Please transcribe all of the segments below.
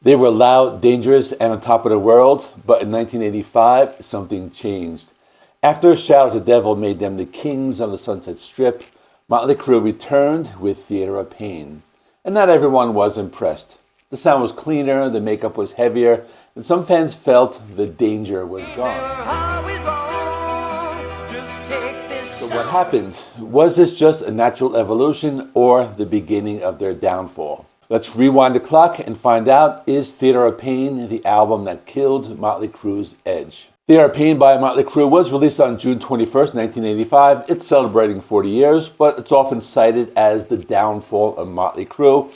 They were loud, dangerous, and on top of the world, but in 1985, something changed. After Shout at the Devil made them the kings of the Sunset Strip, Mötley Crüe returned with Theater of Pain. And not everyone was impressed. The sound was cleaner, the makeup was heavier, and some fans felt the danger was gone. So what happened? Was this just a natural evolution or the beginning of their downfall? Let's rewind the clock and find out, is Theater of Pain the album that killed Mötley Crüe's edge? Theater of Pain by Mötley Crüe was released on June 21st, 1985. It's celebrating 40 years, but it's often cited as the downfall of Mötley Crüe,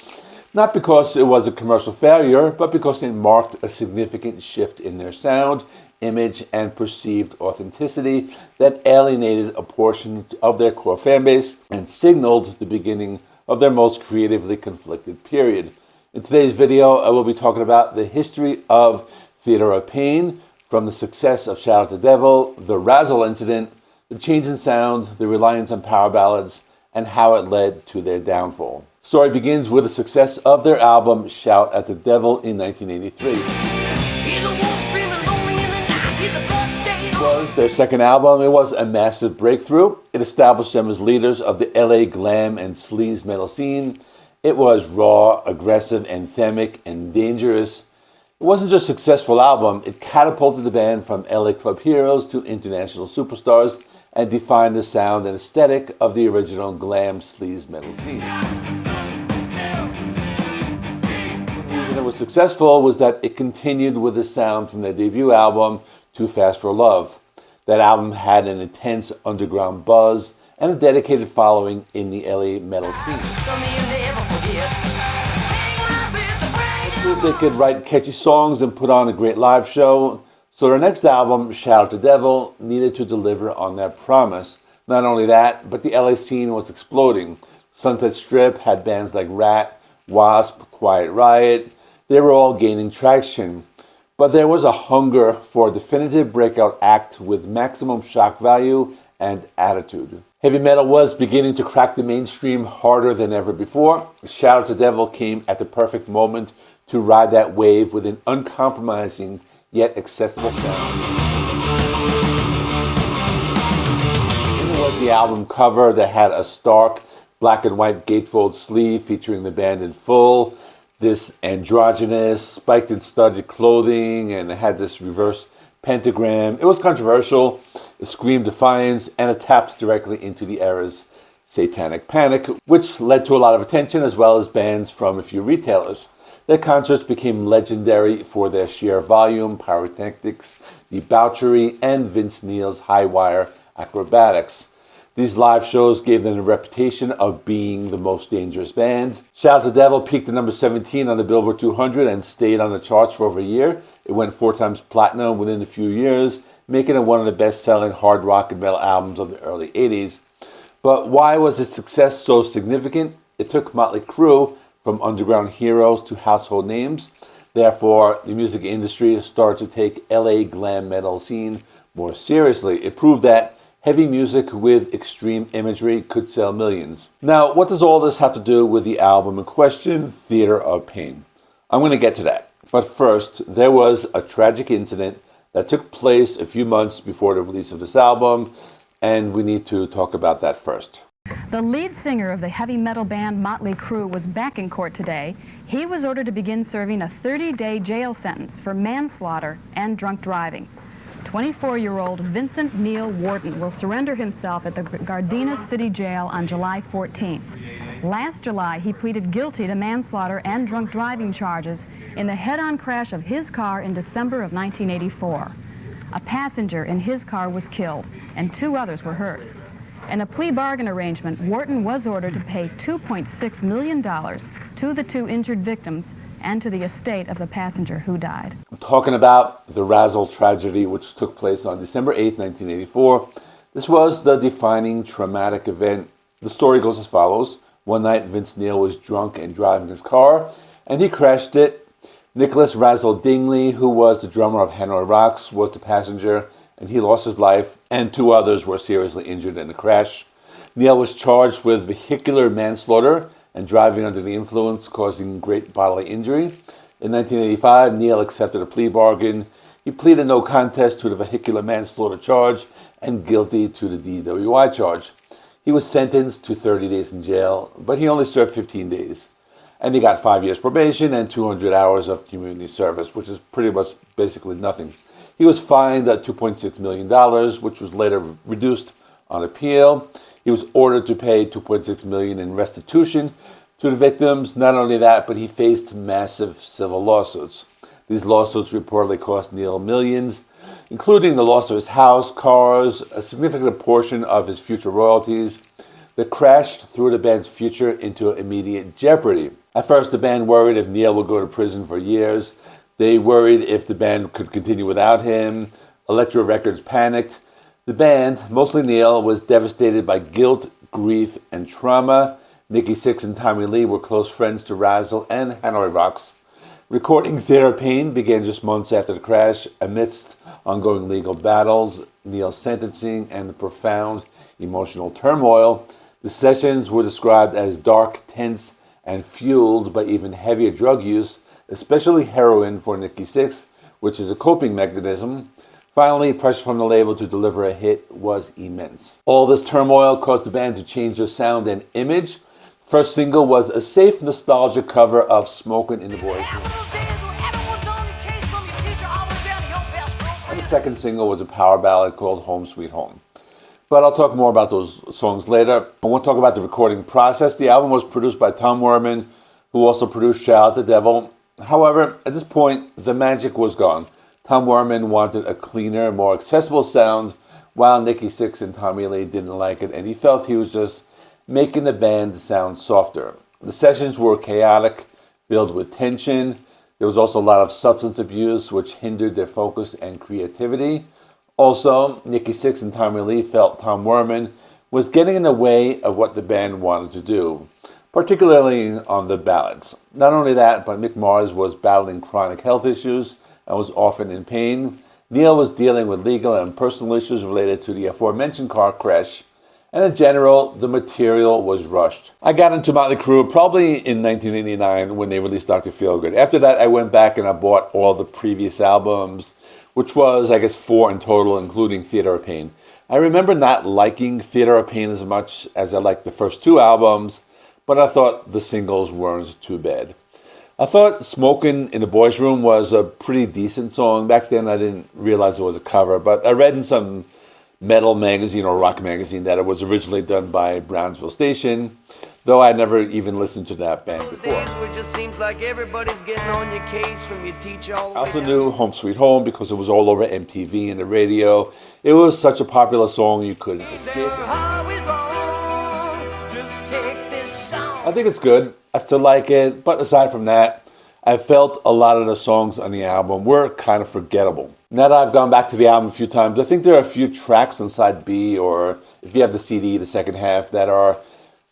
not because it was a commercial failure, but because it marked a significant shift in their sound, image, and perceived authenticity that alienated a portion of their core fan base and signaled the beginning of their most creatively conflicted period. In today's video, I will be talking about the history of Theater of Pain, from the success of Shout at the Devil, the Razzle incident, the change in sound, the reliance on power ballads, and how it led to their downfall. The story begins with the success of their album Shout at the Devil in 1983. It was their second album. It was a massive breakthrough. It established them as leaders of the LA glam and sleaze metal scene. It was raw, aggressive, anthemic, and dangerous. It wasn't just a successful album. It catapulted the band from LA club heroes to international superstars and defined the sound and aesthetic of the original glam sleaze metal scene. The reason it was successful was that it continued with the sound from their debut album, Too Fast for Love. That album had an intense underground buzz and a dedicated following in the LA metal scene. They could write catchy songs and put on a great live show, so their next album, Shout at the Devil, needed to deliver on that promise. Not only that, but the LA scene was exploding. Sunset Strip had bands like Rat, Wasp, Quiet Riot. They were all gaining traction. But there was a hunger for a definitive breakout act with maximum shock value and attitude. Heavy metal was beginning to crack the mainstream harder than ever before. Shout at the Devil came at the perfect moment to ride that wave with an uncompromising yet accessible sound. It was the album cover that had a stark black and white gatefold sleeve featuring the band in full, this androgynous, spiked and studded clothing, and it had this reverse pentagram. It was controversial, it screamed defiance, and it tapped directly into the era's satanic panic, which led to a lot of attention as well as bans from a few retailers. Their concerts became legendary for their sheer volume, pyrotechnics, debauchery, and Vince Neil's high-wire acrobatics. These live shows gave them a reputation of being the most dangerous band. Shout at the Devil peaked at number 17 on the Billboard 200 and stayed on the charts for over a year. It went 4 times platinum within a few years, making it one of the best-selling hard rock and metal albums of the early 80s. But why was its success so significant? It took Mötley Crüe from underground heroes to household names. Therefore, the music industry started to take LA glam metal scene more seriously. It proved that heavy music with extreme imagery could sell millions. Now, what does all this have to do with the album in question, Theater of Pain? I'm going to get to that. But first, there was a tragic incident that took place a few months before the release of this album, and we need to talk about that first. The lead singer of the heavy metal band Mötley Crüe was back in court today. He was ordered to begin serving a 30-day jail sentence for manslaughter and drunk driving. 24-year-old Vincent Neil Wharton will surrender himself at the Gardena City Jail on July 14th. Last July, he pleaded guilty to manslaughter and drunk driving charges in the head-on crash of his car in December of 1984. A passenger in his car was killed, and 2 others were hurt. In a plea bargain arrangement, Wharton was ordered to pay $2.6 million to the 2 injured victims and to the estate of the passenger who died. I'm talking about the Razzle tragedy, which took place on December 8, 1984. This was the defining traumatic event. The story goes as follows. One night, Vince Neil was drunk and driving his car, and he crashed it. Nicholas Razzle Dingley, who was the drummer of Hanoi Rocks, was the passenger, and he lost his life, and 2 others were seriously injured in the crash. Neil was charged with vehicular manslaughter and driving under the influence, causing great bodily injury. In 1985, Neil accepted a plea bargain. He pleaded no contest to the vehicular manslaughter charge and guilty to the DWI charge. He was sentenced to 30 days in jail, but he only served 15 days. And he got 5 years probation and 200 hours of community service, which is pretty much basically nothing. He was fined $2.6 million, which was later reduced on appeal. He was ordered to pay $2.6 million in restitution to the victims. Not only that, but he faced massive civil lawsuits. These lawsuits reportedly cost Neil millions, including the loss of his house, cars, a significant portion of his future royalties. The crash threw the band's future into immediate jeopardy. At first, the band worried if Neil would go to prison for years. They worried if the band could continue without him. Elektra Records panicked. The band, mostly Neil, was devastated by guilt, grief, and trauma. Nikki Sixx and Tommy Lee were close friends to Razzle and Hanoi Rocks. Recording Theater of Pain began just months after the crash, amidst ongoing legal battles, Neil's sentencing, and the profound emotional turmoil. The sessions were described as dark, tense, and fueled by even heavier drug use, especially heroin for Nikki Sixx, which is a coping mechanism. Finally, pressure from the label to deliver a hit was immense. All this turmoil caused the band to change their sound and image. First single was a safe, nostalgic cover of Smokin' in the Boys' Room. And the second single was a power ballad called Home Sweet Home. But I'll talk more about those songs later. I want to talk about the recording process. The album was produced by Tom Werman, who also produced Shout Out the Devil. However, at this point, the magic was gone. Tom Werman wanted a cleaner, more accessible sound, while Nikki Sixx and Tommy Lee didn't like it, and he felt he was just making the band sound softer. The sessions were chaotic, filled with tension. There was also a lot of substance abuse, which hindered their focus and creativity. Also, Nikki Sixx and Tommy Lee felt Tom Werman was getting in the way of what the band wanted to do, particularly on the ballads. Not only that, but Mick Mars was battling chronic health issues and was often in pain. Neil was dealing with legal and personal issues related to the aforementioned car crash, and in general, the material was rushed. I got into Mötley Crüe probably in 1989 when they released Dr. Feelgood. After that, I went back and I bought all the previous albums, which was, I guess, 4 in total, including Theater of Pain. I remember not liking Theater of Pain as much as I liked the first 2 albums, but I thought the singles weren't too bad. I thought Smokin' in the Boys' Room was a pretty decent song. Back then, I didn't realize it was a cover, but I read in some metal magazine or rock magazine that it was originally done by Brownsville Station, though I never even listened to that band before. I also knew Home Sweet Home because it was all over MTV and the radio. It was such a popular song you couldn't escape it. I think it's good. I still like it, but aside from that, I felt a lot of the songs on the album were kind of forgettable. Now that I've gone back to the album a few times, I think there are a few tracks on side B, or if you have the CD, the second half, that are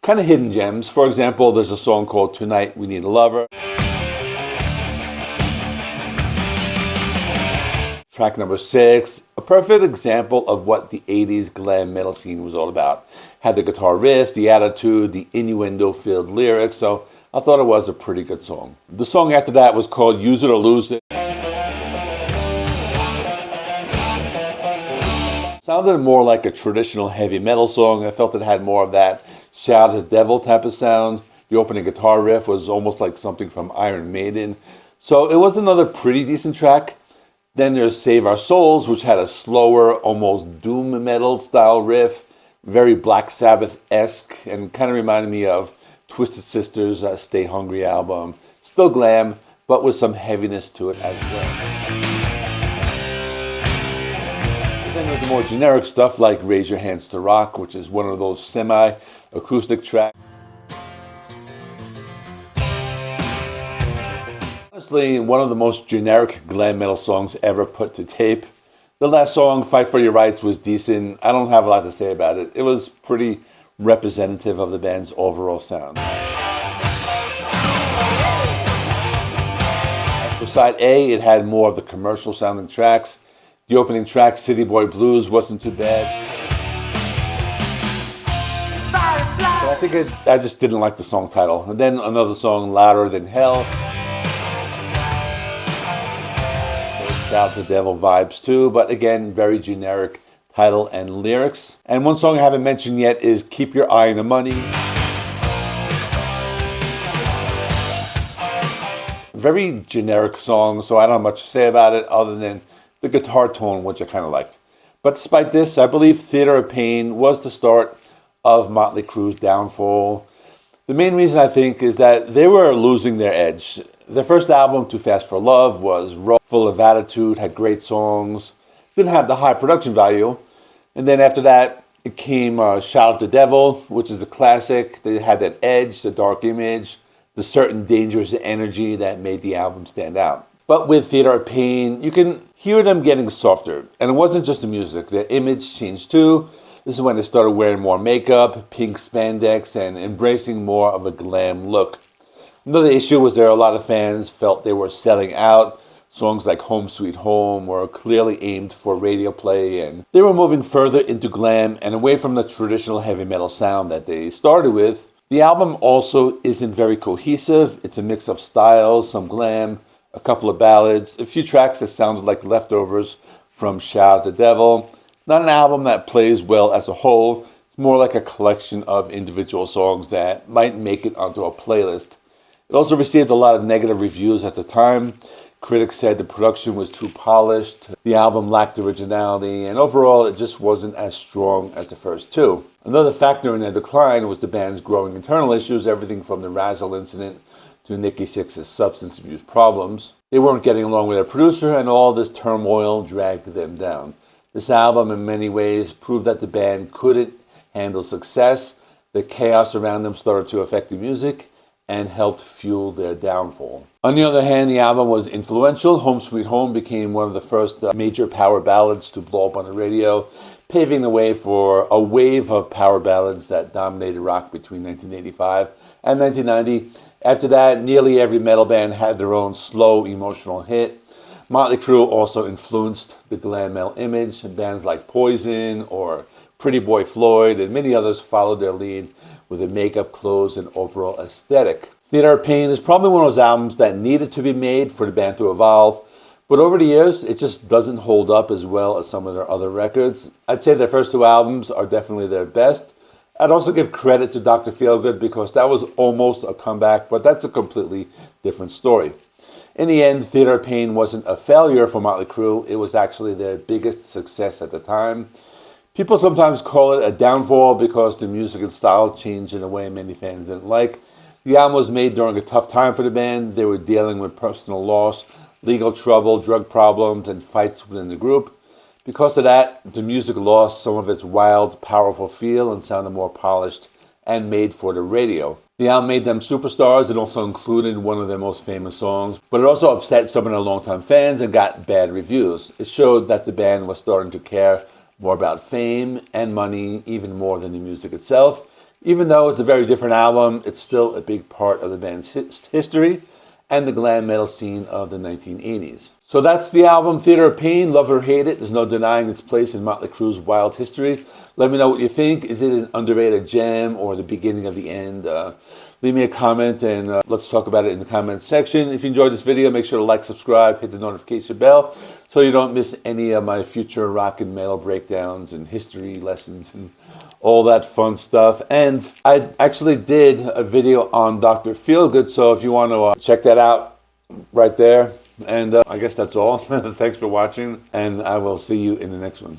kind of hidden gems. For example, there's a song called Tonight We Need a Lover. Track number 6, a perfect example of what the 80s glam metal scene was all about. Had the guitar riffs, the attitude, the innuendo-filled lyrics, so I thought it was a pretty good song. The song after that was called Use It or Lose It. Sounded more like a traditional heavy metal song. I felt it had more of that Shout at the Devil type of sound. The opening guitar riff was almost like something from Iron Maiden. So it was another pretty decent track. Then there's Save Our Souls, which had a slower, almost doom metal style riff, very Black Sabbath-esque, and kind of reminded me of Twisted Sister's Stay Hungry album. Still glam, but with some heaviness to it as well. Then there's the more generic stuff like Raise Your Hands to Rock, which is one of those semi-acoustic tracks. Honestly, one of the most generic glam metal songs ever put to tape. The last song, Fight for Your Rights, was decent. I don't have a lot to say about it. It was pretty representative of the band's overall sound. As for side A, it had more of the commercial sounding tracks. The opening track, City Boy Blues, wasn't too bad. But I think I just didn't like the song title. And then another song, Louder Than Hell. Shout to Devil vibes too, but again, very generic title and lyrics. And one song I haven't mentioned yet is Keep Your Eye on the Money. Very generic song, so I don't have much to say about it other than the guitar tone, which I kind of liked. But despite this, I believe Theater of Pain was the start of Motley Crue's downfall. The main reason I think is that they were losing their edge. Their first album, Too Fast for Love, was raw, full of attitude, had great songs, didn't have the high production value. And then after that, it came Shout at the Devil, which is a classic. They had that edge, the dark image, the certain dangerous energy that made the album stand out. But with Theater of Pain, you can hear them getting softer. And it wasn't just the music. Their image changed too. This is when they started wearing more makeup, pink spandex, and embracing more of a glam look. Another issue was there a lot of fans felt they were selling out. Songs like Home Sweet Home were clearly aimed for radio play, and they were moving further into glam and away from the traditional heavy metal sound that they started with. The album also isn't very cohesive. It's a mix of styles, some glam, a couple of ballads, a few tracks that sounded like leftovers from Shout at the Devil. Not an album that plays well as a whole. It's more like a collection of individual songs that might make it onto a playlist. It also received a lot of negative reviews at the time. Critics said the production was too polished, the album lacked originality, and overall it just wasn't as strong as the first two. Another factor in their decline was the band's growing internal issues, everything from the Razzle incident to Nikki Sixx's substance abuse problems. They weren't getting along with their producer, and all this turmoil dragged them down. This album, in many ways, proved that the band couldn't handle success. The chaos around them started to affect the music and helped fuel their downfall. On the other hand, the album was influential. Home Sweet Home became one of the first major power ballads to blow up on the radio, paving the way for a wave of power ballads that dominated rock between 1985 and 1990. After that, nearly every metal band had their own slow, emotional hit. Motley Crue also influenced the glam metal image. Bands like Poison or Pretty Boy Floyd and many others followed their lead with their makeup, clothes, and overall aesthetic. Theater of Pain is probably one of those albums that needed to be made for the band to evolve, but over the years, it just doesn't hold up as well as some of their other records. I'd say their first two albums are definitely their best. I'd also give credit to Dr. Feelgood because that was almost a comeback, but that's a completely different story. In the end, Theater of Pain wasn't a failure for Motley Crue. It was actually their biggest success at the time. People sometimes call it a downfall because the music and style changed in a way many fans didn't like. The album was made during a tough time for the band. They were dealing with personal loss, legal trouble, drug problems, and fights within the group. Because of that, the music lost some of its wild, powerful feel and sounded more polished and made for the radio. The album made them superstars and also included one of their most famous songs, but it also upset some of their longtime fans and got bad reviews. It showed that the band was starting to care more about fame and money, even more than the music itself. Even though it's a very different album, it's still a big part of the band's history and the glam metal scene of the 1980s. So that's the album Theater of Pain. Love or hate it, there's no denying its place in Motley Crue's wild history. Let me know what you think. Is it an underrated gem or the beginning of the end? Leave me a comment and let's talk about it in the comments section. If you enjoyed this video, make sure to like, subscribe, hit the notification bell so you don't miss any of my future rock and metal breakdowns and history lessons and all that fun stuff. And I actually did a video on Dr. Feelgood, so if you want to check that out right there. And I guess that's all. Thanks for watching, and I will see you in the next one.